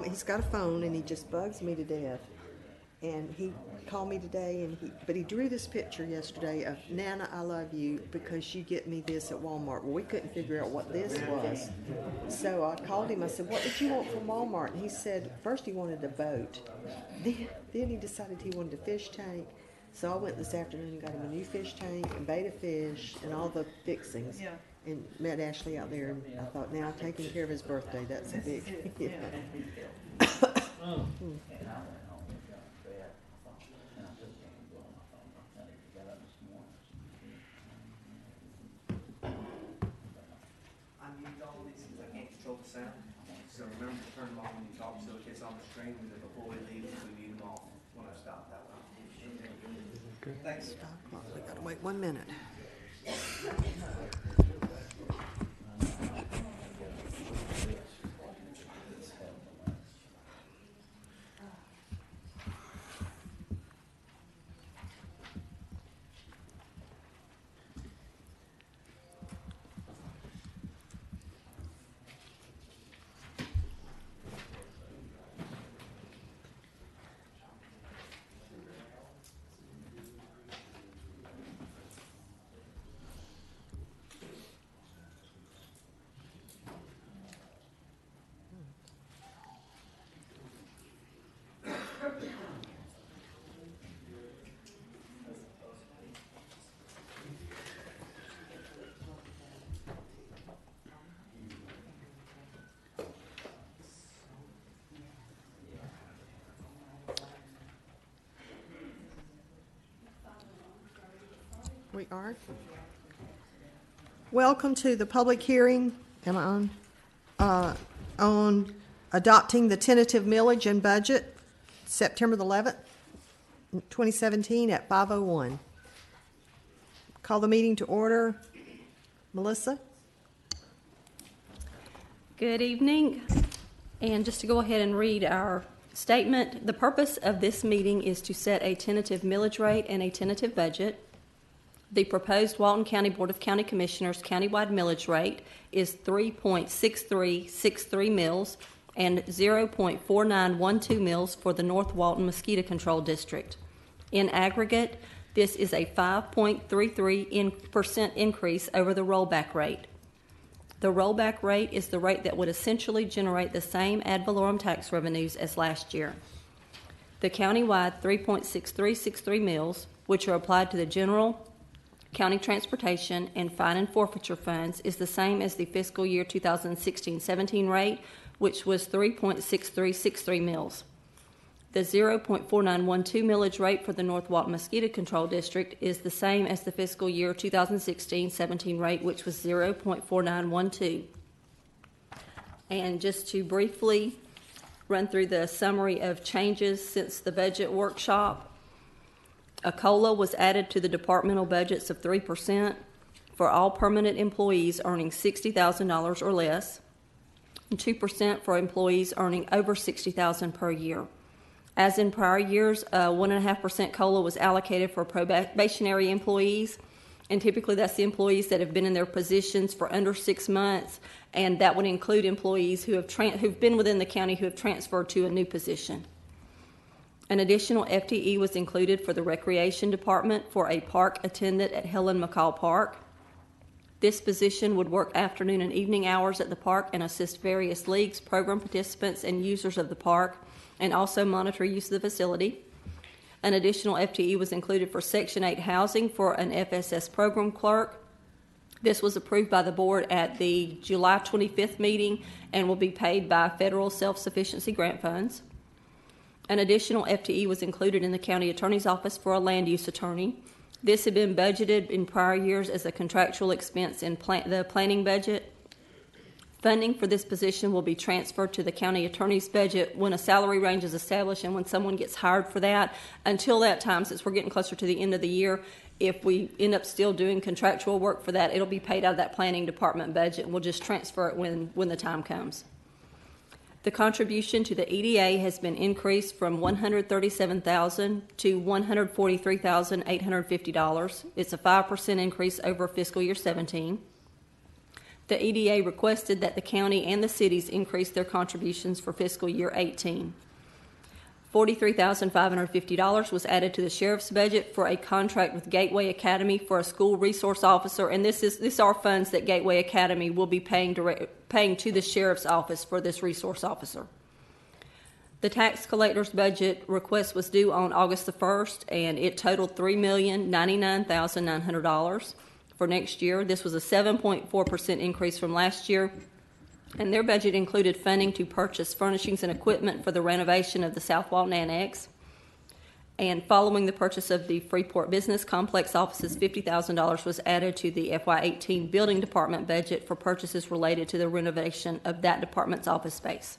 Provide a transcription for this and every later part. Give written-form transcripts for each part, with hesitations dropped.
me. He's got a phone, and he just bugs me to death. And he called me today, but he drew this picture yesterday of Nana, I love you because you get me this at Walmart. Well, we couldn't figure out what this was, so I called him. I said, "What did you want from Walmart?" And he said, first he wanted a boat, then he decided he wanted a fish tank. So I went this afternoon and got him a new fish tank and betta fish and all the fixings. Yeah. And met Ashley out there, and I thought, now taking care of his birthday, that's a big. Yeah. Sound. So remember to turn them on when you talk so it gets on the screen, and then before we leave, we mute them off when I stop that one. Okay. Thanks. We gotta wait 1 minute. We are. Welcome to the public hearing. Am I on? On adopting the tentative millage and budget, September the 11th, 2017 at 5:01. Call the meeting to order. Melissa? Good evening. And just to go ahead and read our statement, the purpose of this meeting is to set a tentative millage rate and a tentative budget. The proposed Walton County Board of County Commissioners countywide millage rate is 3.6363 mills and 0.4912 mills for the North Walton Mosquito Control District. In aggregate, this is a 5.33% increase over the rollback rate. The rollback rate is the rate that would essentially generate the same ad valorem tax revenues as last year. The countywide 3.6363 mills, which are applied to the general, county transportation, and fine and forfeiture funds, is the same as the fiscal year 2016-17 rate, which was 3.6363 mills. The 0.4912 millage rate for the North Walton Mosquito Control District is the same as the fiscal year 2016-17 rate, which was 0.4912. And just to briefly run through the summary of changes since the budget workshop, a COLA was added to the departmental budgets of 3% for all permanent employees earning $60,000 or less, and 2% for employees earning over $60,000 per year. As in prior years, 1.5% COLA was allocated for probationary employees, and typically that's the employees that have been in their positions for under 6 months, and that would include employees who've been within the county who have transferred to a new position. An additional FTE was included for the Recreation Department for a park attendant at Helen McCall Park. This position would work afternoon and evening hours at the park and assist various leagues, program participants, and users of the park, and also monitor use of the facility. An additional FTE was included for Section 8 housing for an FSS program clerk. This was approved by the board at the July 25th meeting and will be paid by federal self-sufficiency grant funds. An additional FTE was included in the county attorney's office for a land use attorney. This had been budgeted in prior years as a contractual expense in the planning budget. Funding for this position will be transferred to the county attorney's budget when a salary range is established and when someone gets hired for that. Until that time, since we're getting closer to the end of the year, if we end up still doing contractual work for that, it'll be paid out of that planning department budget, and we'll just transfer it when the time comes. The contribution to the EDA has been increased from $137,000 to $143,850. It's a 5% increase over fiscal year 17. The EDA requested that the county and the cities increase their contributions for fiscal year 18. $43,550 was added to the sheriff's budget for a contract with Gateway Academy for a school resource officer, and these are funds that Gateway Academy will be paying to the sheriff's office for this resource officer. The tax collector's budget request was due on August the 1st, and it totaled $3,099,900 for next year. This was a 7.4% increase from last year, and their budget included funding to purchase furnishings and equipment for the renovation of the South Walton Annex. And following the purchase of the Freeport Business Complex offices, $50,000 was added to the FY18 Building Department budget for purchases related to the renovation of that department's office space.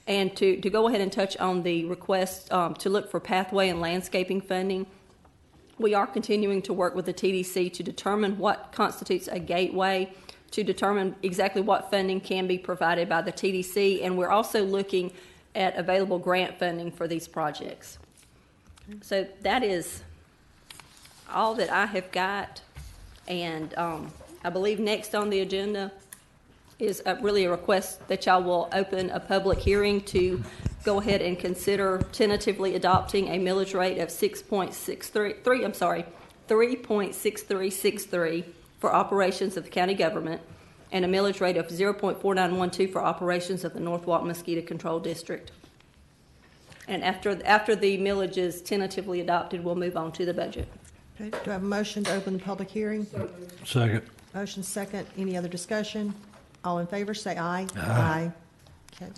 And to go ahead and touch on the request to look for pathway and landscaping funding, we are continuing to work with the TDC to determine what constitutes a gateway, to determine exactly what funding can be provided by the TDC, and we're also looking at available grant funding for these projects. So that is all that I have got, and I believe next on the agenda is really a request that y'all will open a public hearing to go ahead and consider tentatively adopting a millage rate of 3.6363 for operations of the county government, and a millage rate of 0.4912 for operations of the North Walton Mosquito Control District. And after the millage is tentatively adopted, we'll move on to the budget. Okay, do I have a motion to open the public hearing? Second. Motion second. Any other discussion? All in favor, say aye. Aye. Okay.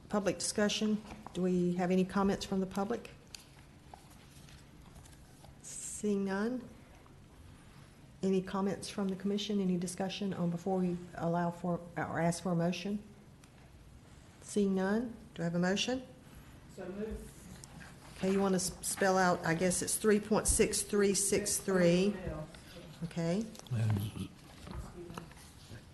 Public discussion. Do we have any comments from the public? Seeing none. Any comments from the commission? Any discussion on before we allow for or ask for a motion? Seeing none. Do I have a motion? So moved. Okay, you want to spell out, I guess it's 3.6363. Okay.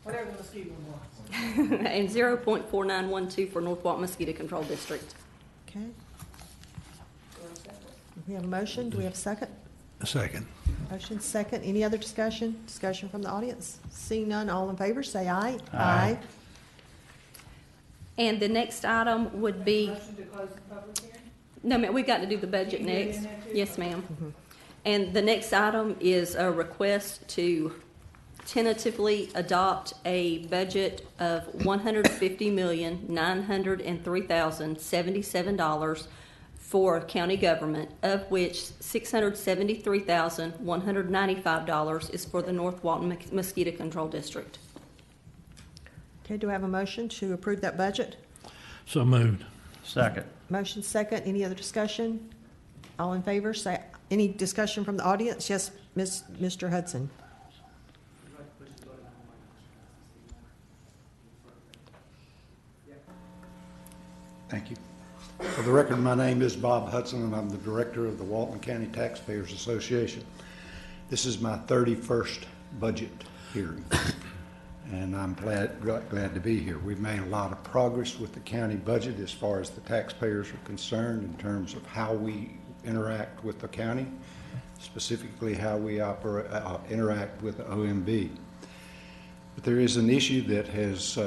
Whatever the mosquito was. And 0.4912 for North Walton Mosquito Control District. Okay. We have a motion. Do we have a second? A second. Motion second. Any other discussion? Discussion from the audience? Seeing none, all in favor, say aye. Aye. And the next item would be, Motion to close the public hearing? no ma'am, we've got to do the budget You can do it next. in that too? Yes ma'am. And the next item is a request to tentatively adopt a budget of $150,903,077 for county government, of which $673,195 is for the North Walton Mosquito Control District. Okay, do I have a motion to approve that budget? So moved. Second. Motion second. Any other discussion? All in favor, say, any discussion from the audience? Yes, Mr. Hudson. Thank you. For the record, my name is Bob Hudson, and I'm the director of the Walton County Taxpayers Association. This is my 31st budget hearing, and I'm glad to be here. We've made a lot of progress with the county budget as far as the taxpayers are concerned in terms of how we interact with the county, specifically how we interact with the OMB. But there is an issue that has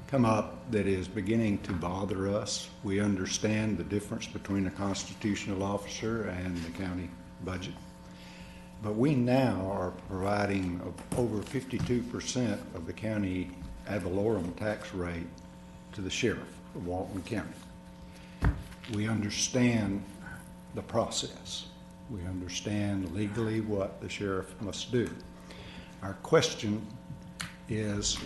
come up that is beginning to bother us. We understand the difference between a constitutional officer and the county budget. But we now are providing over 52% of the county ad valorem tax rate to the sheriff of Walton County. We understand the process. We understand legally what the sheriff must do. Our question is,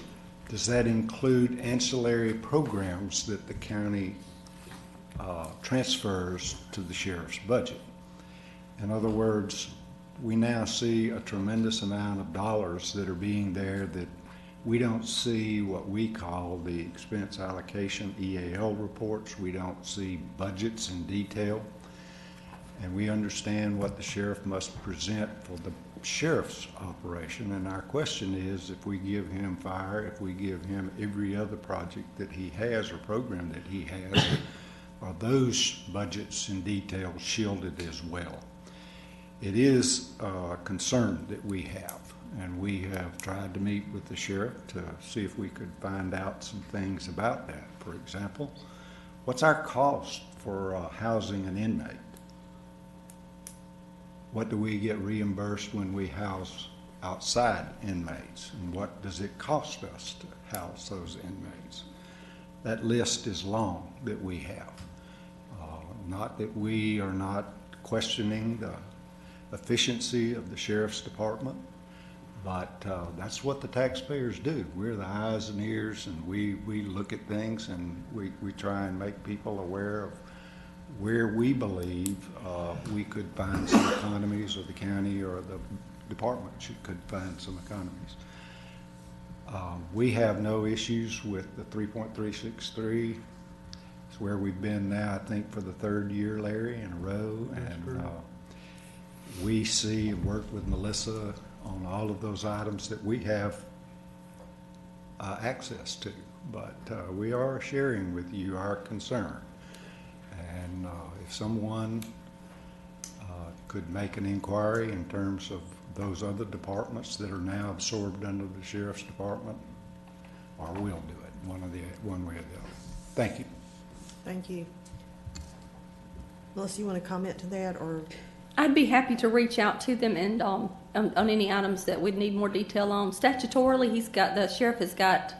does that include ancillary programs that the county transfers to the sheriff's budget? In other words, we now see a tremendous amount of dollars that are being there that we don't see what we call the expense allocation EAL reports. We don't see budgets in detail. And we understand what the sheriff must present for the sheriff's operation. And our question is, if we give him fire, if we give him every other project that he has or program that he has, are those budgets in detail shielded as well? It is a concern that we have. and we have tried to meet with the sheriff to see if we could find out some things about that. For example, what's our cost for housing an inmate? What do we get reimbursed when we house outside inmates? And what does it cost us to house those inmates? That list is long that we have. Not that we are not questioning the efficiency of the sheriff's department, but that's what the taxpayers do. We're the eyes and ears, and we look at things, and we try and make people aware of where we believe we could find some economies, or the county or the department could find some economies. We have no issues with the 3.363. It's where we've been now, I think, for the third year, Larry, in a row. And we see and work with Melissa on all of those items that we have access to. But we are sharing with you our concern. And if someone could make an inquiry in terms of those other departments that are now absorbed under the sheriff's department, or we'll do it, one way or the other. Thank you. Thank you. Melissa, you want to comment to that, or? I'd be happy to reach out to them and on any items that we'd need more detail on. Statutorily, the sheriff has got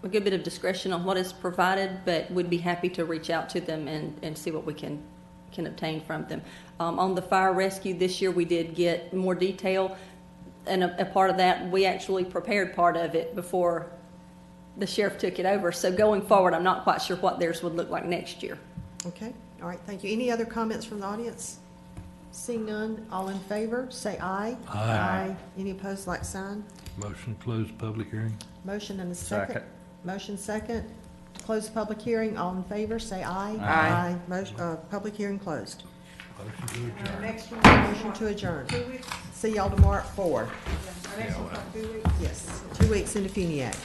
a good bit of discretion on what is provided, but we'd be happy to reach out to them and see what we can obtain from them. On the fire rescue this year, we did get more detail, and a part of that, we actually prepared part of it before the sheriff took it over. So going forward, I'm not quite sure what theirs would look like next year. Okay, all right, thank you. Any other comments from the audience? Seeing none, all in favor, say aye. Aye. Any opposed, like sign? Motion to close public hearing. Motion and a second. Second. Motion second. To close the public hearing, all in favor, say aye. Aye. Motion, public hearing closed. Motion to adjourn. Next one, Motion to adjourn. 2 weeks, See y'all tomorrow at 4. our next one's like 2 weeks. Yes, 2 weeks into Funiac.